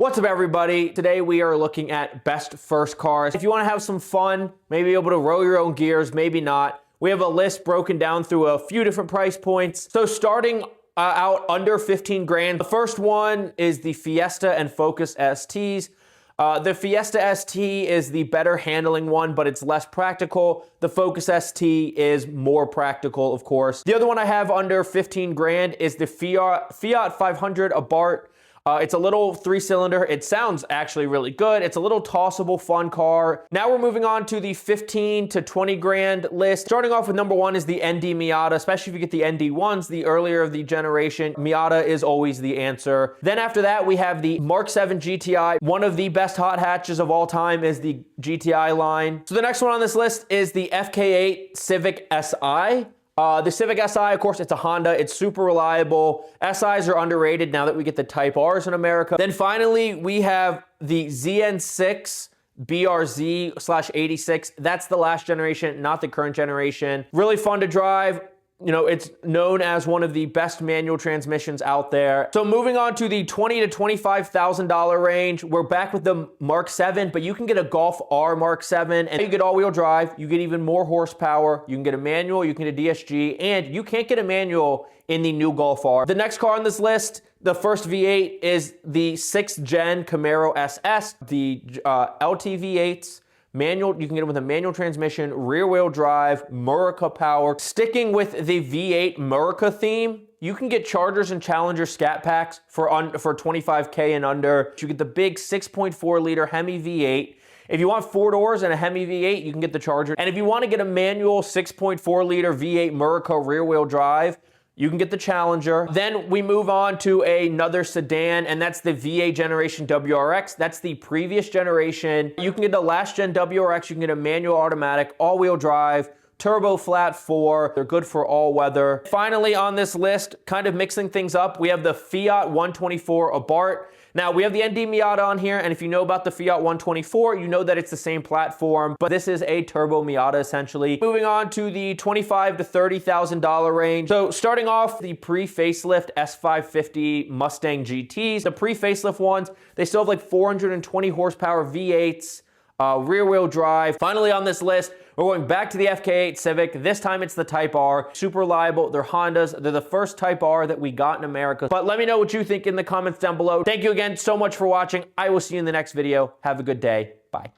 What's up, everybody? Today we are looking at best first cars. If you want to have some fun, maybe able to row your own gears, maybe not, we have a list broken down through a few different price points. So starting out under 15 grand, the first one is the Fiesta and Focus STs. The Fiesta ST is the better handling one, but it's less practical. The Focus ST is more practical, of course. The other one I have under 15 grand is the Fiat 500 Abarth. It's a little 3-cylinder. It sounds actually really good. It's a little tossable, fun car. Now we're moving on to the 15 to 20 grand list. Starting off with number one is the ND Miata, especially if you get the ND ones, the earlier of the generation. Miata is always the answer. Then after that, we have the Mark 7 GTI. One of the best hot hatches of all time is the GTI line. So the next one on this list is the FK8 Civic Si. The Civic Si, of course, it's a Honda. It's super reliable. SIs are underrated now that we get the Type Rs in America. Then finally, we have the ZN6 BRZ/86. That's the last generation, not the current generation. Really fun to drive. You know, it's known as one of the best manual transmissions out there. So moving on to the $20,000 to $25,000 range, we're back with the Mark 7, but you can get a Golf R Mark 7, and you get all-wheel drive, you get even more horsepower, you can get a manual, you can get a DSG, and you can't get a manual in the new Golf R. The next car on this list, the first V8, is the 6th gen Camaro SS, the LT V8s. Manual, you can get it with a manual transmission, rear wheel drive, Murica power. Sticking with the V8 Murica theme, you can get Chargers and Challenger scat packs for $25K and under. You get the big 6.4 liter Hemi V8. If you want 4 doors and a Hemi V8, you can get the Charger. And if you want to get a manual 6.4 liter V8 Murica rear wheel drive, you can get the Challenger. Then we move on to another sedan, and that's the V8 generation WRX. That's the previous generation. You can get the last gen WRX. You can get a manual automatic, all-wheel drive, turbo flat 4. They're good for all weather. Finally on this list, kind of mixing things up, we have the Fiat 124 Abarth. Now, we have the ND Miata on here, and if you know about the Fiat 124, you know that it's the same platform, but this is a turbo Miata, essentially. Moving on to the $25,000 to $30,000 range. So, starting off, the pre-facelift S550 Mustang GTs. The pre-facelift ones, they still have like 420 horsepower V8s, rear-wheel drive. Finally on this list, we're going back to the FK8 Civic. This time it's the Type R. Super reliable. They're Hondas. They're the first Type R that we got in America. But let me know what you think in the comments down below. Thank you again so much for watching. I will see you in the next video. Have a good day. Bye.